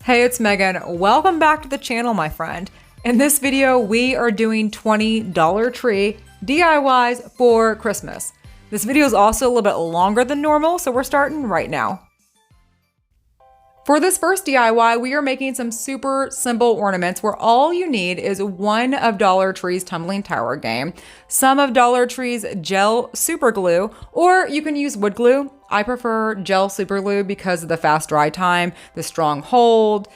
Hey, it's Megan. Welcome back to the channel, my friend. In this video, we are doing $20 tree DIYs for Christmas. This video is also a little bit longer than normal, so we're starting right now. For this first DIY, we are making some super simple ornaments where all you need is one of Dollar Tree's Tumbling Tower game, some of Dollar Tree's gel super glue, or you can use wood glue. I prefer gel super glue because of the fast dry time, the strong hold,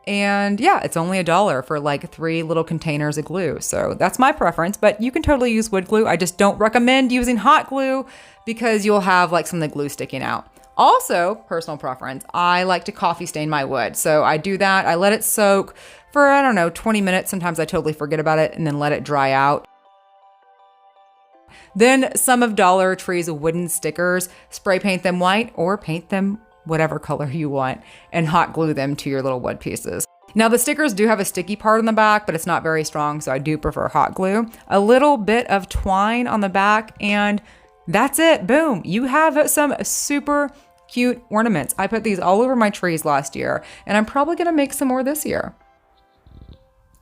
and yeah, it's only $1 for like 3 little containers of glue. So that's my preference, but you can totally use wood glue. I just don't recommend using hot glue because you'll have like some of the glue sticking out. Also, personal preference, I like to coffee stain my wood. So I do that, I let it soak for, I don't know, 20 minutes. Sometimes I totally forget about it and then let it dry out. Then some of Dollar Tree's wooden stickers, spray paint them white or paint them whatever color you want and hot glue them to your little wood pieces. Now the stickers do have a sticky part on the back, but it's not very strong, so I do prefer hot glue. A little bit of twine on the back and that's it, boom. You have some super cute ornaments. I put these all over my trees last year, and I'm probably gonna make some more this year.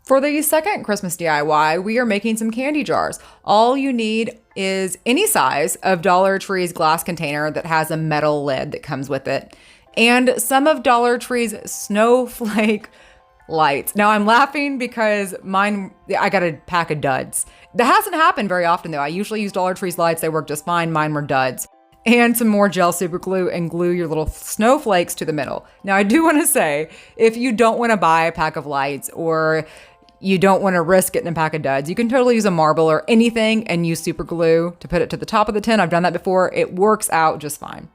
For the second Christmas DIY, we are making some candy jars. All you need is any size of Dollar Tree's glass container that has a metal lid that comes with it, and some of Dollar Tree's snowflake lights. Now I'm laughing because I got a pack of duds. That hasn't happened very often though. I usually use Dollar Tree's lights. They work just fine. Mine were duds. And some more gel super glue and glue your little snowflakes to the middle. Now I do want to say, if you don't want to buy a pack of lights or you don't want to risk getting a pack of duds, you can totally use a marble or anything and use super glue to put it to the top of the tin. I've done that before. It works out just fine.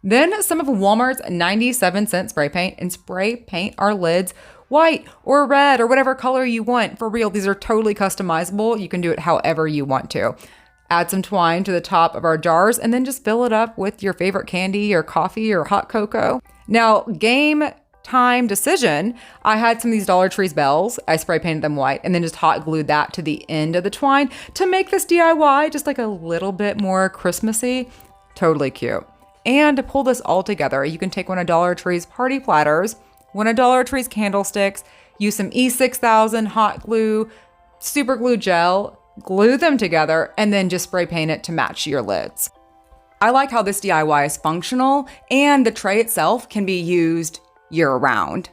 Then some of Walmart's 97-cent spray paint, and spray paint our lids white or red or whatever color you want. For real, these are totally customizable. You can do it however you want to. Add some twine to the top of our jars and then just fill it up with your favorite candy or coffee or hot cocoa. Now, game time decision, I had some of these Dollar Tree's bells. I spray painted them white and then just hot glued that to the end of the twine to make this DIY just like a little bit more Christmassy. Totally cute. And to pull this all together, you can take one of Dollar Tree's party platters, one of Dollar Tree's candlesticks, use some E6000 hot glue, super glue gel, glue them together, and then just spray paint it to match your lids. I like how this DIY is functional and the tray itself can be used year-round.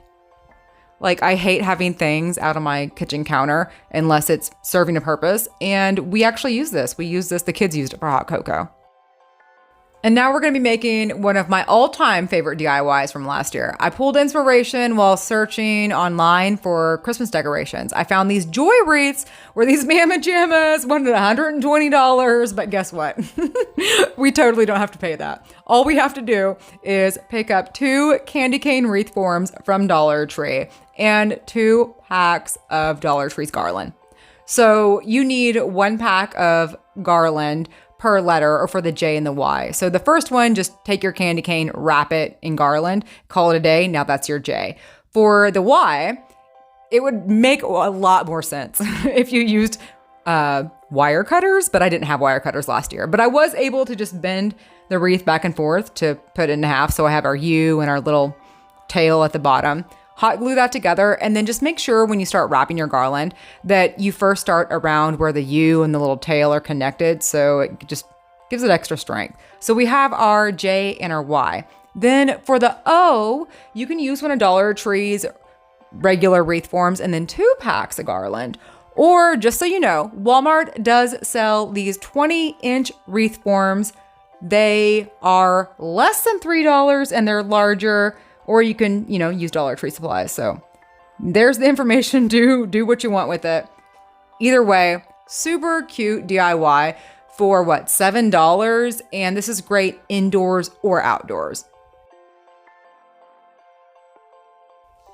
Like, I hate having things out on my kitchen counter unless it's serving a purpose, and we actually use this. We use this, the kids used it for hot cocoa. And now we're gonna be making one of my all-time favorite DIYs from last year. I pulled inspiration while searching online for Christmas decorations. I found these joy wreaths where these mamma jammas wanted $120, but guess what? We totally don't have to pay that. All we have to do is pick up 2 candy cane wreath forms from Dollar Tree and 2 packs of Dollar Tree's garland. So you need 1 pack of garland per letter, or for the J and the Y. So the first one, just take your candy cane, wrap it in garland, call it a day. Now that's your J. For the Y, it would make a lot more sense if you used wire cutters, but I didn't have wire cutters last year. But I was able to just bend the wreath back and forth to put it in half. So I have our U and our little tail at the bottom. Hot glue that together, and then just make sure when you start wrapping your garland that you first start around where the U and the little tail are connected, so it just gives it extra strength. So we have our J and our Y. Then for the O, you can use one of Dollar Tree's regular wreath forms and then 2 packs of garland. Or just so you know, Walmart does sell these 20-inch wreath forms. They are less than $3 and they're larger. Or you can, use Dollar Tree supplies. So there's the information. Do what you want with it. Either way, super cute DIY for what, $7? And this is great indoors or outdoors.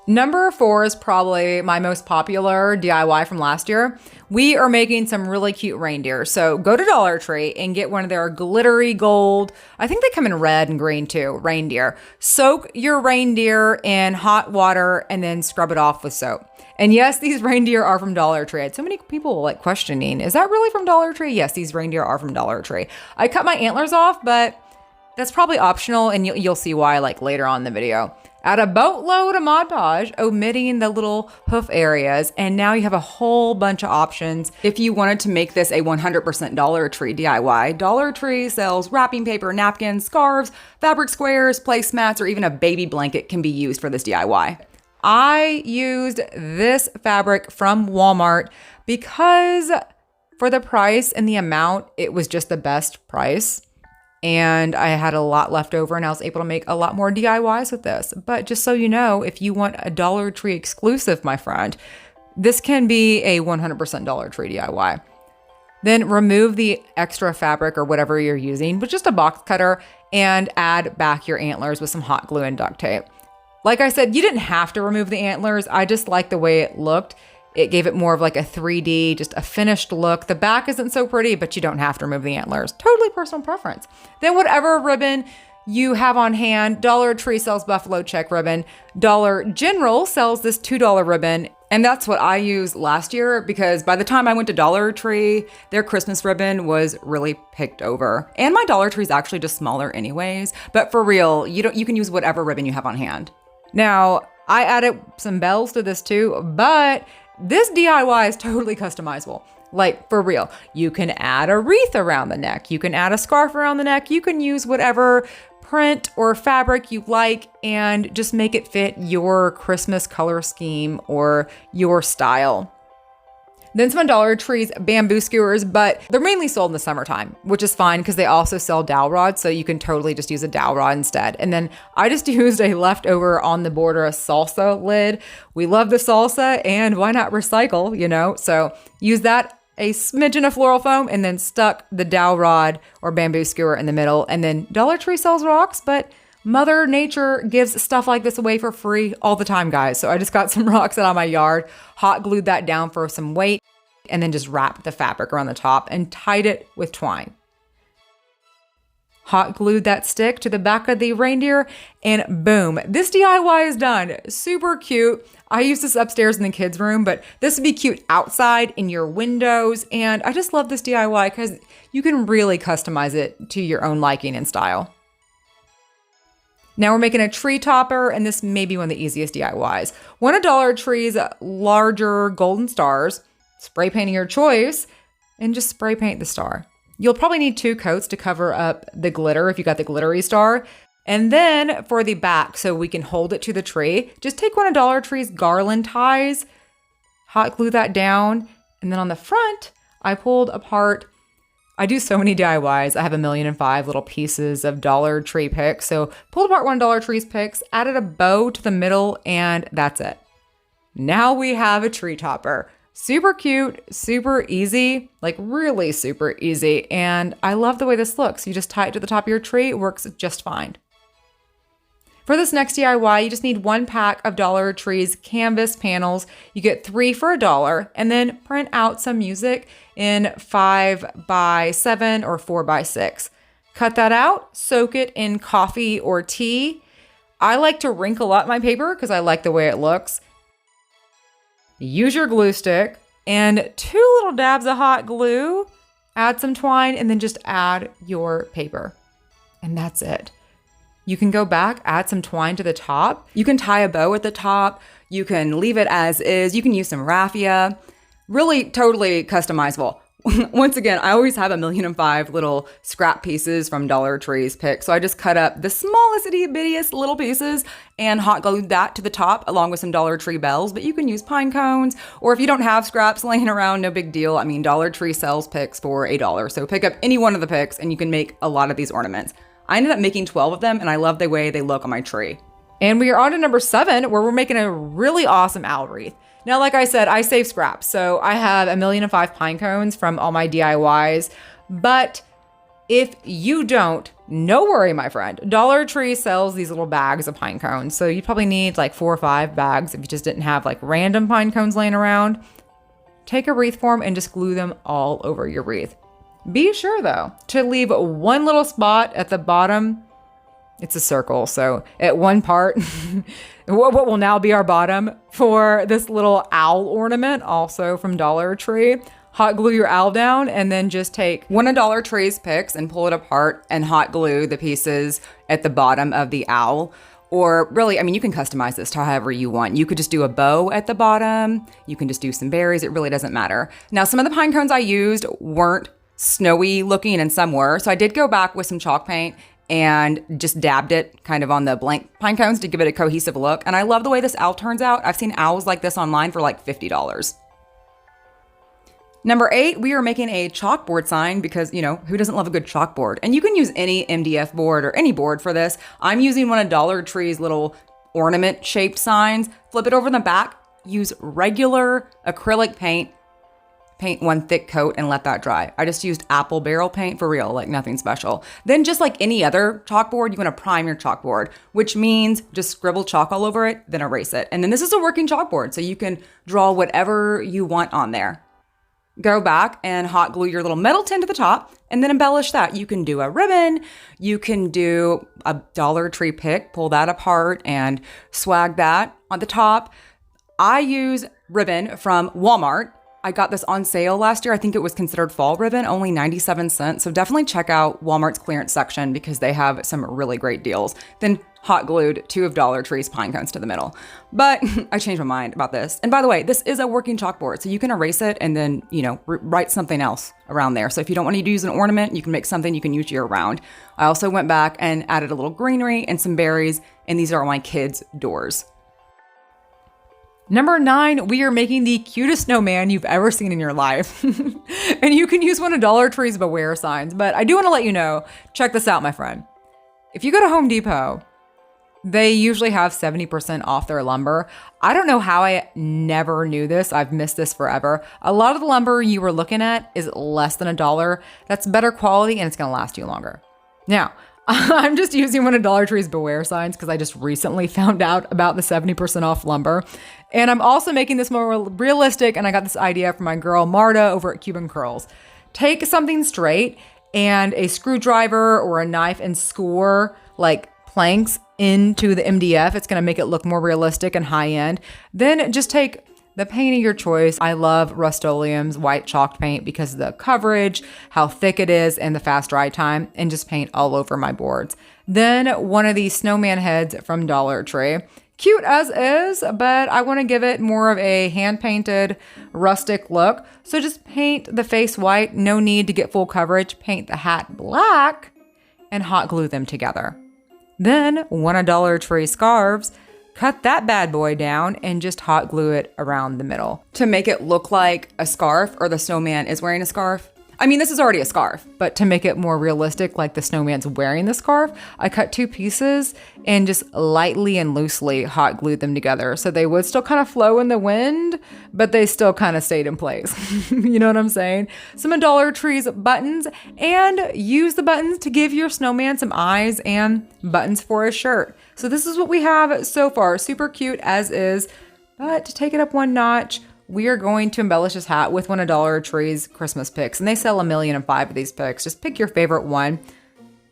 Number 4 is probably my most popular DIY from last year. We are making some really cute reindeer. So go to Dollar Tree and get one of their glittery gold, I think they come in red and green too, reindeer. Soak your reindeer in hot water and then scrub it off with soap. And yes, these reindeer are from Dollar Tree. I had so many people like questioning, is that really from Dollar Tree? Yes, these reindeer are from Dollar Tree. I cut my antlers off, but that's probably optional and you'll see why like later on in the video. Add a boatload of Mod Podge, omitting the little hoof areas, and now you have a whole bunch of options. If you wanted to make this a 100% Dollar Tree DIY, Dollar Tree sells wrapping paper, napkins, scarves, fabric squares, placemats, or even a baby blanket can be used for this DIY. I used this fabric from Walmart because for the price and the amount, it was just the best price. And I had a lot left over and I was able to make a lot more DIYs with this. But just so you know, if you want a Dollar Tree exclusive, my friend, this can be a 100% Dollar Tree DIY. Then remove the extra fabric or whatever you're using with just a box cutter and add back your antlers with some hot glue and duct tape. Like I said, you didn't have to remove the antlers. I just liked the way it looked. It gave it more of like a 3D, just a finished look. The back isn't so pretty, but you don't have to remove the antlers. Totally personal preference. Then whatever ribbon you have on hand, Dollar Tree sells buffalo check ribbon. Dollar General sells this $2 ribbon. And that's what I used last year because by the time I went to Dollar Tree, their Christmas ribbon was really picked over. And my Dollar Tree is actually just smaller anyways. But for real, you can use whatever ribbon you have on hand. Now, I added some bells to this too, but this DIY is totally customizable. Like for real, you can add a wreath around the neck. You can add a scarf around the neck. You can use whatever print or fabric you like and just make it fit your Christmas color scheme or your style. Then some of Dollar Tree's bamboo skewers, but they're mainly sold in the summertime, which is fine because they also sell dowel rods, so you can totally just use a dowel rod instead. And then I just used a leftover on the border a salsa lid. We love the salsa, and why not recycle, you know? So use that, a smidgen of floral foam, and then stuck the dowel rod or bamboo skewer in the middle. And then Dollar Tree sells rocks, but Mother Nature gives stuff like this away for free all the time, guys. So I just got some rocks out of my yard, hot glued that down for some weight, and then just wrapped the fabric around the top and tied it with twine. Hot glued that stick to the back of the reindeer, and boom, this DIY is done. Super cute. I use this upstairs in the kids' room, but this would be cute outside in your windows. And I just love this DIY because you can really customize it to your own liking and style. Now we're making a tree topper, and this may be one of the easiest DIYs. One of Dollar Tree's larger golden stars, spray painting your choice, and just spray paint the star. You'll probably need 2 coats to cover up the glitter if you got the glittery star. And then for the back, so we can hold it to the tree, just take one of Dollar Tree's garland ties, hot glue that down, and then on the front, I pulled apart. I do so many DIYs. I have 1,000,005 little pieces of Dollar Tree picks. So pulled apart one Dollar Tree's picks, added a bow to the middle, and that's it. Now we have a tree topper. Super cute, super easy, like really super easy. And I love the way this looks. You just tie it to the top of your tree. It works just fine. For this next DIY, you just need 1 pack of Dollar Tree's canvas panels. You get 3 for $1, and then print out some music in 5x7 or 4x6. Cut that out, soak it in coffee or tea. I like to wrinkle up my paper because I like the way it looks. Use your glue stick and 2 little dabs of hot glue, add some twine, and then just add your paper. And that's it. You can go back, add some twine to the top. You can tie a bow at the top. You can leave it as is. You can use some raffia. Really totally customizable. Once again, I always have 1,000,005 little scrap pieces from Dollar Tree's pick. So I just cut up the smallest, itty bittiest little pieces and hot glued that to the top along with some Dollar Tree bells. But you can use pine cones, or if you don't have scraps laying around, no big deal. I mean, Dollar Tree sells picks for $1. So pick up any one of the picks and you can make a lot of these ornaments. I ended up making 12 of them, and I love the way they look on my tree. And we are on to number 7, where we're making a really awesome owl wreath. Now, like I said, I save scraps. So I have 1,000,005 pine cones from all my DIYs. But if you don't, no worry, my friend. Dollar Tree sells these little bags of pine cones. So you probably need like 4 or 5 bags if you just didn't have like random pine cones laying around. Take a wreath form and just glue them all over your wreath. Be sure, though, to leave one little spot at the bottom. It's a circle, so at one part, what will now be our bottom for this little owl ornament, also from Dollar Tree. Hot glue your owl down, and then just take one of Dollar Tree's picks and pull it apart and hot glue the pieces at the bottom of the owl. Or really, I mean, you can customize this to however you want. You could just do a bow at the bottom. You can just do some berries. It really doesn't matter. Now, some of the pine cones I used weren't snowy looking and some were. So I did go back with some chalk paint and just dabbed it kind of on the blank pine cones to give it a cohesive look. And I love the way this owl turns out. I've seen owls like this online for like $50. Number 8, we are making a chalkboard sign because, you know, who doesn't love a good chalkboard? And you can use any MDF board or any board for this. I'm using one of Dollar Tree's little ornament shaped signs. Flip it over in the back, use regular acrylic paint, paint one thick coat and let that dry. I just used apple barrel paint for real, like nothing special. Then just like any other chalkboard, you want to prime your chalkboard, which means just scribble chalk all over it, then erase it. And then this is a working chalkboard, so you can draw whatever you want on there. Go back and hot glue your little metal tin to the top and then embellish that. You can do a ribbon, you can do a Dollar Tree pick, pull that apart and swag that on the top. I use ribbon from Walmart. I got this on sale last year. I think it was considered fall ribbon, only 97 cents. So definitely check out Walmart's clearance section because they have some really great deals. Then hot glued 2 of Dollar Tree's pine cones to the middle. But I changed my mind about this. And by the way, this is a working chalkboard, so you can erase it and then, you know, write something else around there. So if you don't want to use an ornament, you can make something you can use year round. I also went back and added a little greenery and some berries, and these are my kids' doors. Number 9, we are making the cutest snowman you've ever seen in your life. And you can use one of Dollar Tree's Beware signs, but I do want to let you know, check this out, my friend. If you go to Home Depot, they usually have 70% off their lumber. I don't know how I never knew this. I've missed this forever. A lot of the lumber you were looking at is less than $1. That's better quality and it's going to last you longer. Now, I'm just using one of Dollar Tree's Beware signs because I just recently found out about the 70% off lumber. And I'm also making this more realistic, and I got this idea from my girl Marta over at Cuban Curls. Take something straight and a screwdriver or a knife and score like planks into the MDF. It's going to make it look more realistic and high end. Then just take the paint of your choice. I love Rust-Oleum's white chalk paint because of the coverage, how thick it is, and the fast dry time, and just paint all over my boards. Then one of these snowman heads from Dollar Tree. Cute as is, but I want to give it more of a hand-painted rustic look. So just paint the face white. No need to get full coverage. Paint the hat black and hot glue them together. Then one of Dollar Tree scarves. Cut that bad boy down and just hot glue it around the middle to make it look like a scarf or the snowman is wearing a scarf. I mean, this is already a scarf, but to make it more realistic, like the snowman's wearing the scarf, I cut 2 pieces and just lightly and loosely hot glued them together. So they would still kind of flow in the wind, but they still kind of stayed in place. You know what I'm saying? Some of Dollar Tree's buttons, and use the buttons to give your snowman some eyes and buttons for his shirt. So this is what we have so far. Super cute as is, but to take it up one notch, we are going to embellish this hat with one of Dollar Tree's Christmas picks. And they sell 1,000,005 of these picks. Just pick your favorite one.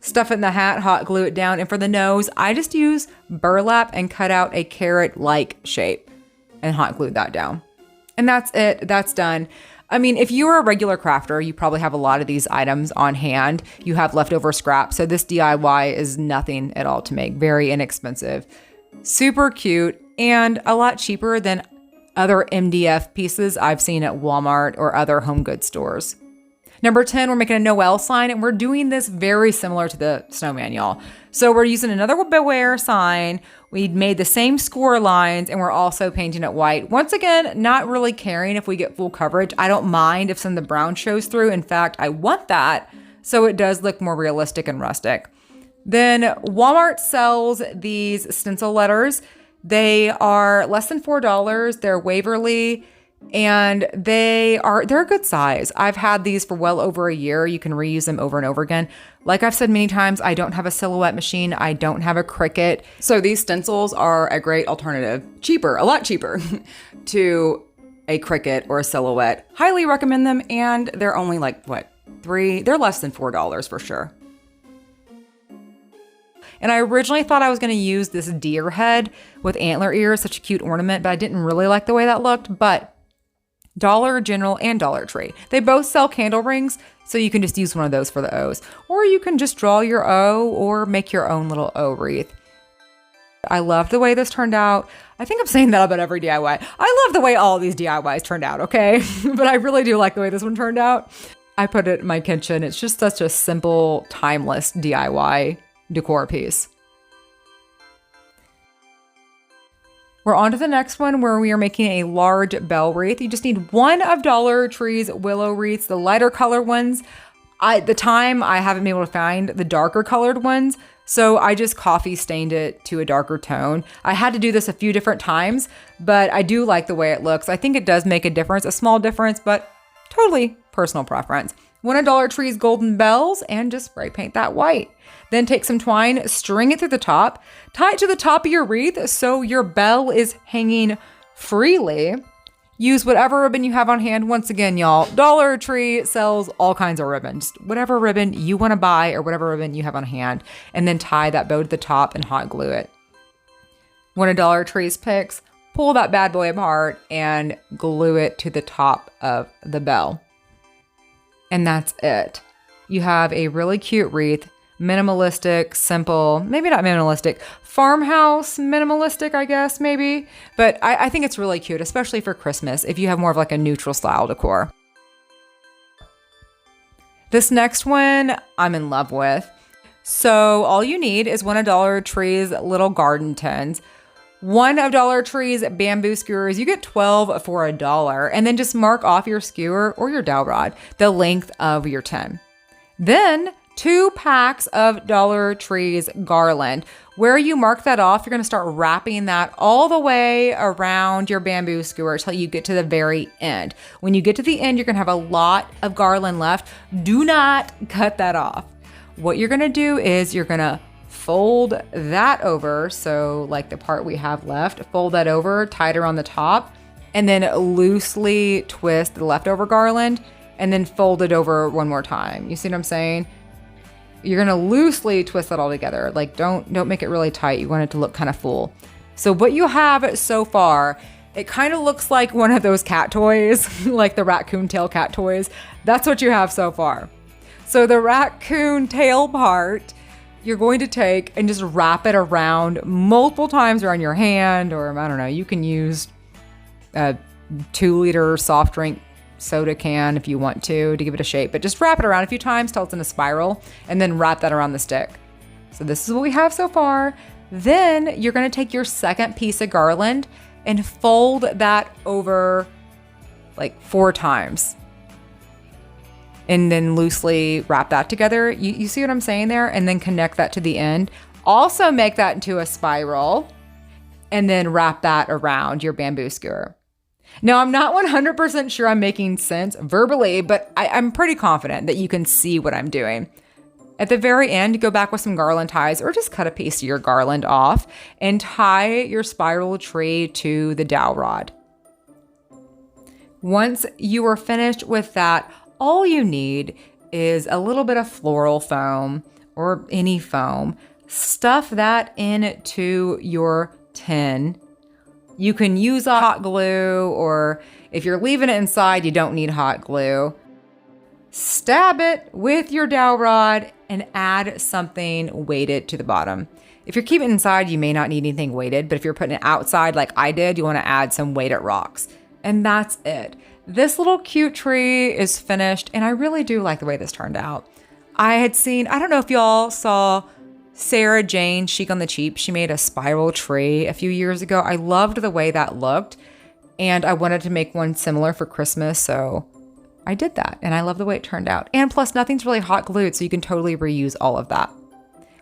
Stuff it in the hat, hot glue it down. And for the nose, I just use burlap and cut out a carrot-like shape and hot glued that down. And that's it. That's done. I mean, if you're a regular crafter, you probably have a lot of these items on hand. You have leftover scrap. So this DIY is nothing at all to make. Very inexpensive. Super cute and a lot cheaper than other MDF pieces I've seen at Walmart or other home goods stores. Number 10, we're making a Noel sign, and we're doing this very similar to the snowman, y'all. So we're using another Beware sign. We made the same score lines, and we're also painting it white. Once again, not really caring if we get full coverage. I don't mind if some of the brown shows through. In fact, I want that so it does look more realistic and rustic. Then Walmart sells these stencil letters. They are less than $4. They're Waverly, and they're a good size. I've had these for well over a year. You can reuse them over and over again. Like I've said many times, I don't have a silhouette machine. I don't have a Cricut. So these stencils are a great alternative. Cheaper, a lot cheaper to a Cricut or a silhouette. Highly recommend them. And they're only like, they're less than $4 for sure. And I originally thought I was going to use this deer head with antler ears, such a cute ornament, but I didn't really like the way that looked. But Dollar General and Dollar Tree, they both sell candle rings, so you can just use one of those for the O's. Or you can just draw your O or make your own little O wreath. I love the way this turned out. I think I'm saying that about every DIY. I love the way all of these DIYs turned out, okay? But I really do like the way this one turned out. I put it in my kitchen. It's just such a simple, timeless DIY decor piece. We're on to the next one where we are making a large bell wreath. You just need one of Dollar Tree's willow wreaths, the lighter color ones. At the time, I haven't been able to find the darker colored ones, so I just coffee stained it to a darker tone. I had to do this a few different times, but I do like the way it looks. I think it does make a difference, a small difference, but totally personal preference. One of Dollar Tree's golden bells and just spray paint that white. Then take some twine, string it through the top, tie it to the top of your wreath so your bell is hanging freely. Use whatever ribbon you have on hand. Once again, y'all, Dollar Tree sells all kinds of ribbons. Whatever ribbon you want to buy or whatever ribbon you have on hand, and then tie that bow to the top and hot glue it. One of Dollar Tree's picks, pull that bad boy apart and glue it to the top of the bell. And that's it. You have a really cute wreath, minimalistic, simple, maybe not minimalistic, farmhouse minimalistic, I guess, maybe. But I think it's really cute, especially for Christmas, if you have more of like a neutral style decor. This next one I'm in love with. So all you need is one of Dollar Tree's little garden tins. One of Dollar Tree's bamboo skewers, you get 12 for $1, and then just mark off your skewer or your dowel rod the length of your tin. Then 2 packs of Dollar Tree's garland. Where you mark that off, you're going to start wrapping that all the way around your bamboo skewer till you get to the very end. When you get to the end, you're going to have a lot of garland left. Do not cut that off. What you're going to do is you're going to fold that over. So like the part we have left, fold that over, tie it around the top, and then loosely twist the leftover garland and then fold it over one more time. You see what I'm saying? You're gonna loosely twist that all together. Like don't make it really tight. You want it to look kind of full. So what you have so far, it kind of looks like one of those cat toys, like the raccoon tail cat toys. That's what you have so far. So the raccoon tail part, you're going to take and just wrap it around multiple times around your hand, or I don't know, you can use a 2-liter soft drink soda can if you want to give it a shape, but just wrap it around a few times till it's in a spiral and then wrap that around the stick. So this is what we have so far. Then you're going to take your second piece of garland and fold that over like 4 times and then loosely wrap that together. You see what I'm saying there? And then connect that to the end. Also make that into a spiral and then wrap that around your bamboo skewer. Now, I'm not 100% sure I'm making sense verbally, but I'm pretty confident that you can see what I'm doing. At the very end, go back with some garland ties or just cut a piece of your garland off and tie your spiral tree to the dowel rod. Once you are finished with that, all you need is a little bit of floral foam or any foam. Stuff that into your tin. You can use a hot glue, or if you're leaving it inside, you don't need hot glue. Stab it with your dowel rod and add something weighted to the bottom. If you're keeping it inside, you may not need anything weighted, but if you're putting it outside like I did, you want to add some weighted rocks. And that's it. This little cute tree is finished, and I really do like the way this turned out. I had seen, I don't know if y'all saw Sarah Jane Chic on the Cheap. She made a spiral tree a few years ago. I loved the way that looked, and I wanted to make one similar for Christmas, so I did that, and I love the way it turned out. And plus, nothing's really hot glued, so you can totally reuse all of that.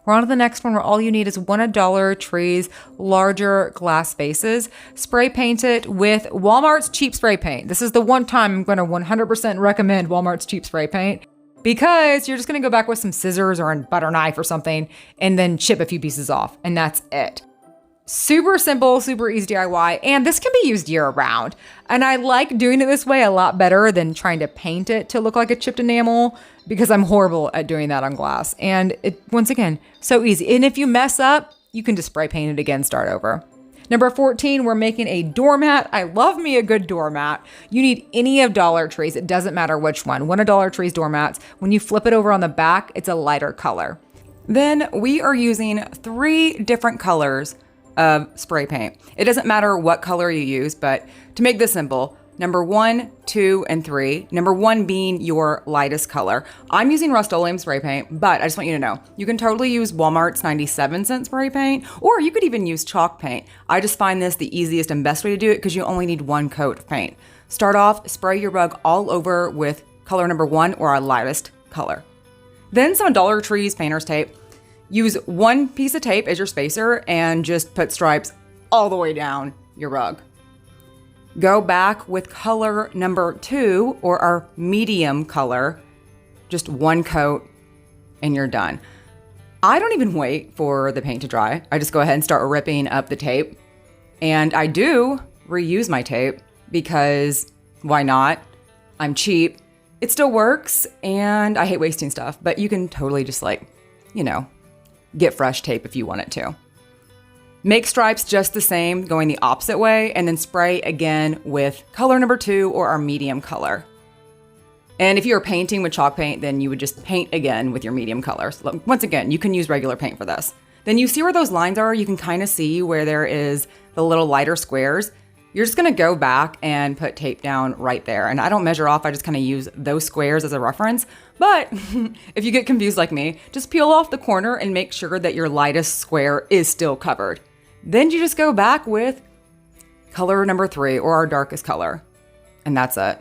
We're on to the next one where all you need is one of Dollar Tree's larger glass vases. Spray paint it with Walmart's cheap spray paint. This is the one time I'm going to 100% recommend Walmart's cheap spray paint, because you're just going to go back with some scissors or a butter knife or something and then chip a few pieces off, and that's it. Super simple, super easy DIY, and this can be used year round. And I like doing it this way a lot better than trying to paint it to look like a chipped enamel, because I'm horrible at doing that on glass. And it, once again, so easy. And if you mess up, you can just spray paint it again, start over. Number 14, we're making a doormat. I love me a good doormat. You need any of Dollar Tree's. It doesn't matter which one. One of Dollar Tree's doormats. When you flip it over on the back, it's a lighter color. Then we are using 3 different colors of spray paint. It doesn't matter what color you use, but to make this simple, number 1, 2, and 3. Number 1 being your lightest color. I'm using Rust-Oleum spray paint, but I just want you to know, you can totally use Walmart's 97-cent spray paint, or you could even use chalk paint. I just find this the easiest and best way to do it because you only need 1 coat of paint. Start off, spray your rug all over with color number 1 or our lightest color. Then some Dollar Tree's painter's tape. Use 1 piece of tape as your spacer and just put stripes all the way down your rug. Go back with color number 2 or our medium color, just 1 coat and you're done. I don't even wait for the paint to dry. I just go ahead and start ripping up the tape. And I do reuse my tape because why not? I'm cheap. It still works and I hate wasting stuff, but you can totally just get fresh tape if you want it to. Make stripes just the same, going the opposite way, and then spray again with color number 2 or our medium color. And if you're painting with chalk paint, then you would just paint again with your medium colors. Once again, you can use regular paint for this. Then you see where those lines are, you can kind of see where there is the little lighter squares. You're just gonna go back and put tape down right there. And I don't measure off, I just kind of use those squares as a reference. But if you get confused like me, just peel off the corner and make sure that your lightest square is still covered. Then you just go back with color number 3 or our darkest color. And that's it.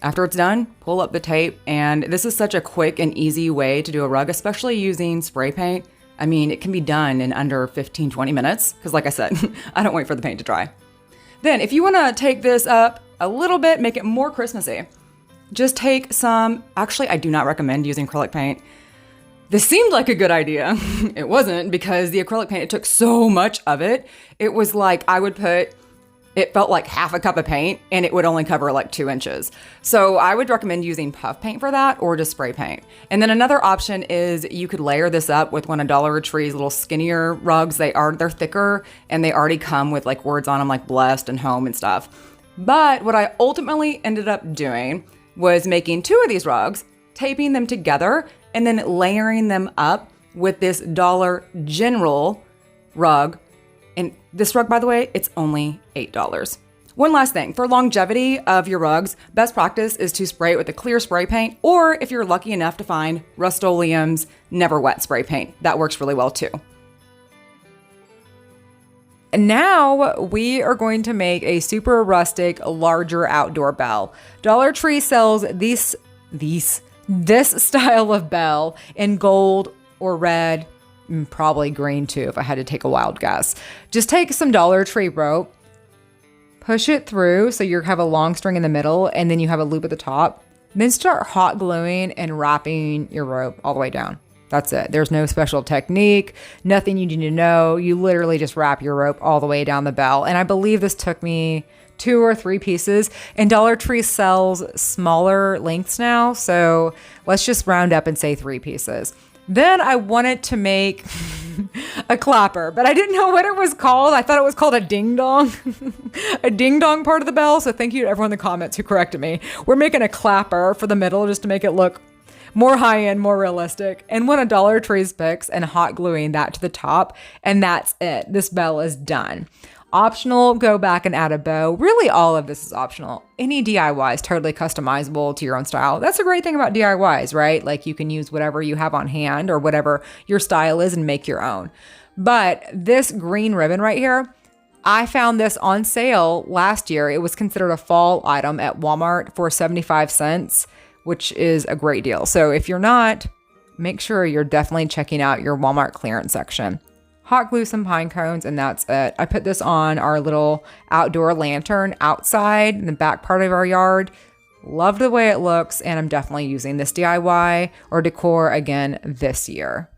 After it's done, pull up the tape. And this is such a quick and easy way to do a rug, especially using spray paint. I mean, it can be done in under 15, 20 minutes. Because like I said, I don't wait for the paint to dry. Then if you want to take this up a little bit, make it more Christmassy, just take some, actually, I do not recommend using acrylic paint. This seemed like a good idea. It wasn't, because the acrylic paint, it took so much of it. It was like it felt like half a cup of paint and it would only cover like 2 inches. So I would recommend using puff paint for that or just spray paint. And then another option is you could layer this up with one of Dollar Tree's little skinnier rugs. They're thicker and they already come with like words on them like blessed and home and stuff. But what I ultimately ended up doing was making 2 of these rugs, taping them together, and then layering them up with this Dollar General rug. And this rug, by the way, it's only $8. One last thing, for longevity of your rugs, best practice is to spray it with a clear spray paint, or if you're lucky enough to find Rust-Oleum's Never Wet spray paint. That works really well too. And now we are going to make a super rustic, larger outdoor bell. Dollar Tree sells this style of bell in gold or red, probably green too, if I had to take a wild guess. Just take some Dollar Tree rope, push it through so you have a long string in the middle, and then you have a loop at the top. Then start hot gluing and wrapping your rope all the way down. That's it. There's no special technique, nothing you need to know. You literally just wrap your rope all the way down the bell. And I believe this took me 2 or 3 pieces, and Dollar Tree sells smaller lengths now. So let's just round up and say 3 pieces. Then I wanted to make a clapper, but I didn't know what it was called. I thought it was called a ding dong, a ding dong part of the bell. So thank you to everyone in the comments who corrected me. We're making a clapper for the middle just to make it look more high-end, more realistic. And one of Dollar Tree's picks and hot gluing that to the top. And that's it. This bell is done. Optional, go back and add a bow. Really, all of this is optional. Any DIY is totally customizable to your own style. That's a great thing about DIYs, right? Like you can use whatever you have on hand or whatever your style is and make your own. But this green ribbon right here, I found this on sale last year. It was considered a fall item at Walmart for 75 cents, which is a great deal. So if you're not, make sure you're definitely checking out your Walmart clearance section. Hot glue some pine cones, and that's it. I put this on our little outdoor lantern outside in the back part of our yard. Love the way it looks, and I'm definitely using this DIY or decor again this year.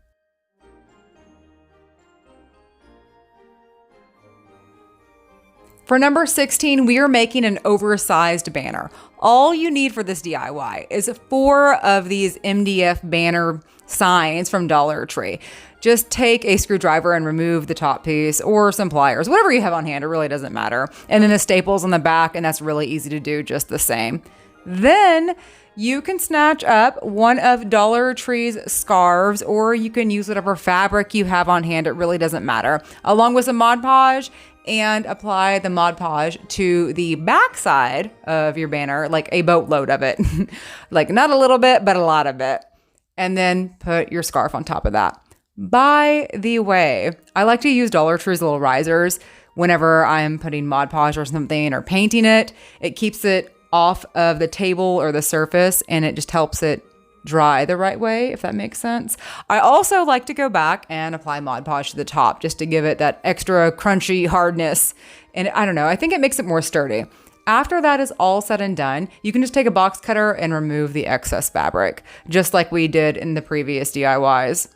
For number 16, we are making an oversized banner. All you need for this DIY is 4 of these MDF banner signs from Dollar Tree. Just take a screwdriver and remove the top piece or some pliers, whatever you have on hand, it really doesn't matter. And then the staples on the back, and that's really easy to do just the same. Then you can snatch up one of Dollar Tree's scarves, or you can use whatever fabric you have on hand. It really doesn't matter. Along with some Mod Podge, and apply the Mod Podge to the backside of your banner, like a boatload of it. Like not a little bit, but a lot of it. And then put your scarf on top of that. By the way, I like to use Dollar Tree's little risers whenever I'm putting Mod Podge or something or painting it. It keeps it off of the table or the surface, and it just helps it dry the right way, if that makes sense. I also like to go back and apply Mod Podge to the top just to give it that extra crunchy hardness. And I don't know, I think it makes it more sturdy. After that is all said and done, you can just take a box cutter and remove the excess fabric, just like we did in the previous DIYs.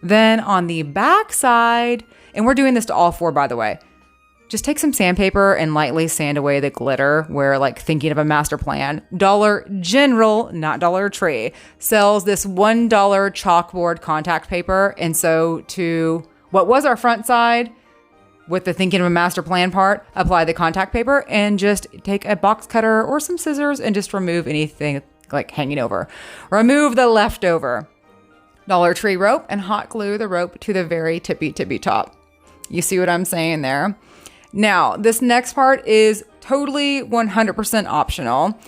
Then on the back side, and we're doing this to all four, by the way, just take some sandpaper and lightly sand away the glitter where, like, thinking of a master plan. Dollar General, not Dollar Tree, sells this $1 chalkboard contact paper. And so to what was our front side with the thinking of a master plan part, apply the contact paper and just take a box cutter or some scissors and just remove anything like hanging over. Remove the leftover Dollar Tree rope and hot glue the rope to the very tippy top. You see what I'm saying there? Now, this next part is totally 100% optional.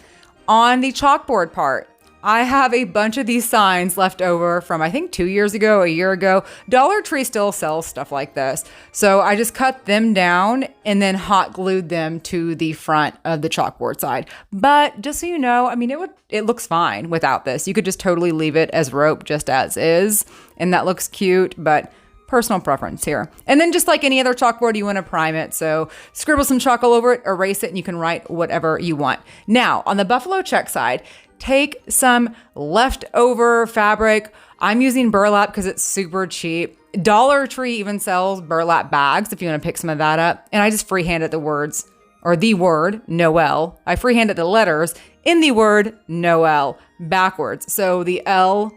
On the chalkboard part, I have a bunch of these signs left over from, I think, 2 years ago, a year ago. Dollar Tree still sells stuff like this. So I just cut them down and then hot glued them to the front of the chalkboard side. But just so you know, I mean, it looks fine without this. You could just totally leave it as rope just as is. And that looks cute, but personal preference here. And then just like any other chalkboard, you want to prime it. So scribble some chalk all over it, erase it, and you can write whatever you want. Now, on the buffalo check side, take some leftover fabric. I'm using burlap because it's super cheap. Dollar Tree even sells burlap bags if you want to pick some of that up. And I just freehanded the words, or the word Noel. I freehanded the letters in the word Noel backwards. So the L,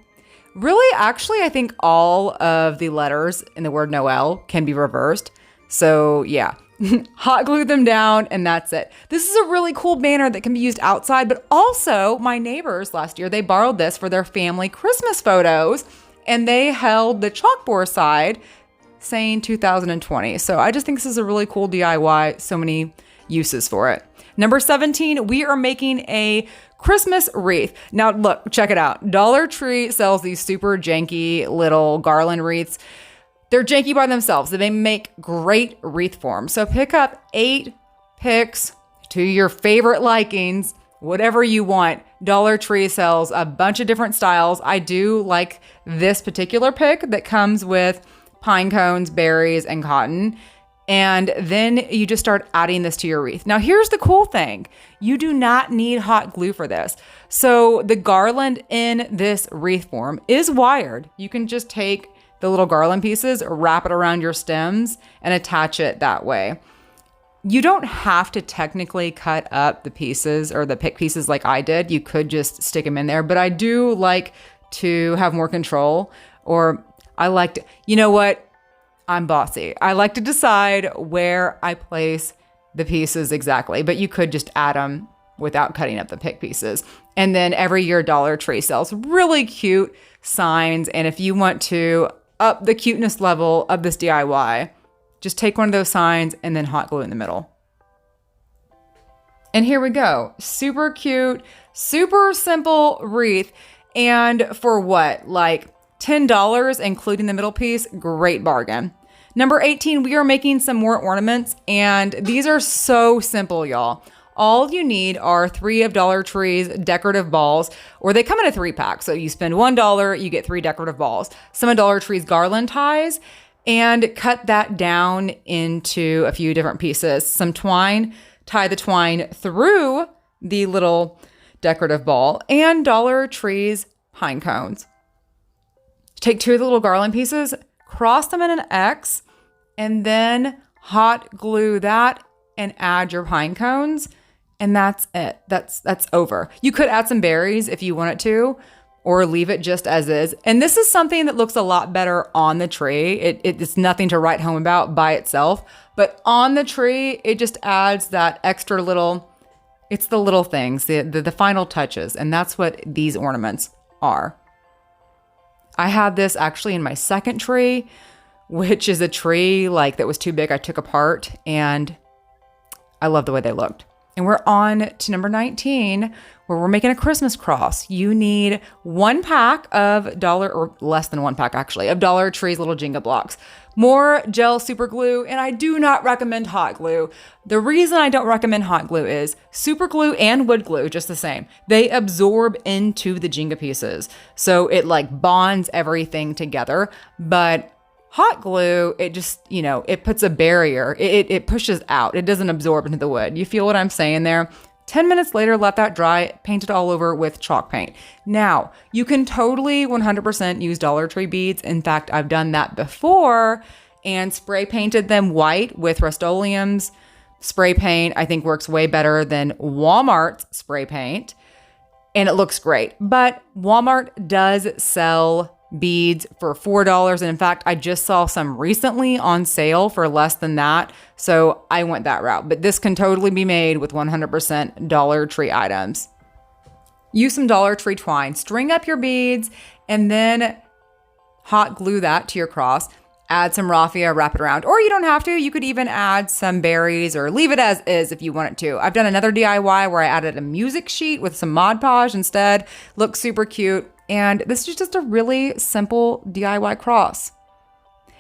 really, actually, I think all of the letters in the word Noel can be reversed. So yeah, hot glue them down and that's it. This is a really cool banner that can be used outside, but also my neighbors last year, they borrowed this for their family Christmas photos and they held the chalkboard side saying 2020. So I just think this is a really cool DIY. So many uses for it. Number 17, we are making a Christmas wreath. Now look, check it out. Dollar Tree sells these super janky little garland wreaths. They're janky by themselves. They make great wreath forms. So pick up 8 picks to your favorite likings, whatever you want. Dollar Tree sells a bunch of different styles. I do like this particular pick that comes with pine cones, berries, and cotton. And then you just start adding this to your wreath. Now, here's the cool thing. You do not need hot glue for this. So the garland in this wreath form is wired. You can just take the little garland pieces, wrap it around your stems, and attach it that way. You don't have to technically cut up the pieces or the pick pieces like I did. You could just stick them in there. But I do like to have more control, or I like to, you know what? I'm bossy. I like to decide where I place the pieces exactly, but you could just add them without cutting up the pick pieces. And then every year Dollar Tree sells really cute signs. And if you want to up the cuteness level of this DIY, just take one of those signs and then hot glue in the middle. And here we go. Super cute, super simple wreath. And for what? Like $10, including the middle piece, great bargain. Number 18, we are making some more ornaments, and these are so simple, y'all. All you need are 3 of Dollar Tree's decorative balls, or they come in a 3-pack. So you spend $1, you get 3 decorative balls. Some of Dollar Tree's garland ties, and cut that down into a few different pieces. Some twine, tie the twine through the little decorative ball, and Dollar Tree's pine cones. Take 2 of the little garland pieces, cross them in an X, and then hot glue that and add your pine cones. And that's it. That's over. You could add some berries if you wanted to, or leave it just as is. And this is something that looks a lot better on the tree. It's nothing to write home about by itself, but on the tree, it just adds that extra little It's the little things, the final touches, and that's what these ornaments are. I had this actually in my second tree, which is a tree like that was too big I took apart, and I love the way they looked. And we're on to number 19, where we're making a Christmas cross. You need 1 pack of or less than 1 pack actually, of Dollar Tree's little Jenga blocks. More gel super glue, and I do not recommend hot glue. The reason I don't recommend hot glue is super glue and wood glue, just the same. They absorb into the Jenga pieces. So it like bonds everything together. But hot glue, it just, it puts a barrier. It pushes out. It doesn't absorb into the wood. You feel what I'm saying there? 10 minutes later, let that dry, paint it all over with chalk paint. Now, you can totally 100% use Dollar Tree beads. In fact, I've done that before and spray painted them white with Rust-Oleum's spray paint. I think works way better than Walmart's spray paint, and it looks great. But Walmart does sell beads for $4. And in fact, I just saw some recently on sale for less than that. So I went that route. But this can totally be made with 100% Dollar Tree items. Use some Dollar Tree twine, string up your beads, and then hot glue that to your cross. Add some raffia, wrap it around. Or you don't have to. You could even add some berries or leave it as is if you want it to. I've done another DIY where I added a music sheet with some Mod Podge instead. Looks super cute. And this is just a really simple DIY cross.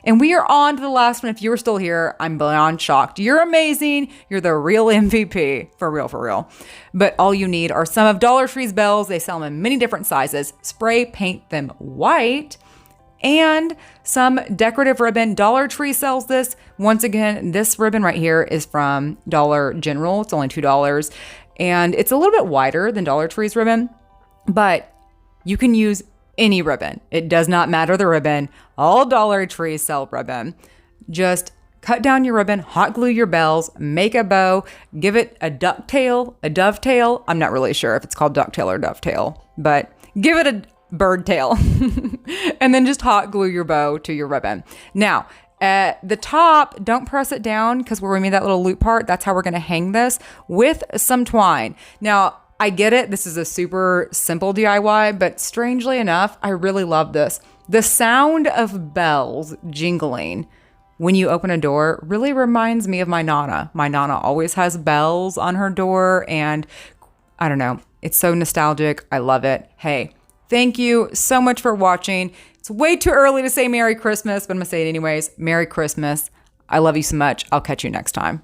And we are on to the last one. If you were still here, I'm beyond shocked. You're amazing. You're the real MVP. For real, for real. But all you need are some of Dollar Tree's bells. They sell them in many different sizes. Spray paint them white. And some decorative ribbon. Dollar Tree sells this. Once again, this ribbon right here is from Dollar General. It's only $2. And it's a little bit wider than Dollar Tree's ribbon. But you can use any ribbon. It does not matter the ribbon. All Dollar Trees sell ribbon. Just cut down your ribbon, hot glue your bells, make a bow, give it a ducktail, a dovetail. I'm not really sure if it's called ducktail or dovetail, but give it a bird tail. And then just hot glue your bow to your ribbon. Now, at the top, don't press it down because where we made that little loop part, that's how we're going to hang this with some twine. Now, I get it. This is a super simple DIY, but strangely enough, I really love this. The sound of bells jingling when you open a door really reminds me of my Nana. My Nana always has bells on her door, and I don't know. It's so nostalgic. I love it. Hey, thank you so much for watching. It's way too early to say Merry Christmas, but I'm going to say it anyways. Merry Christmas. I love you so much. I'll catch you next time.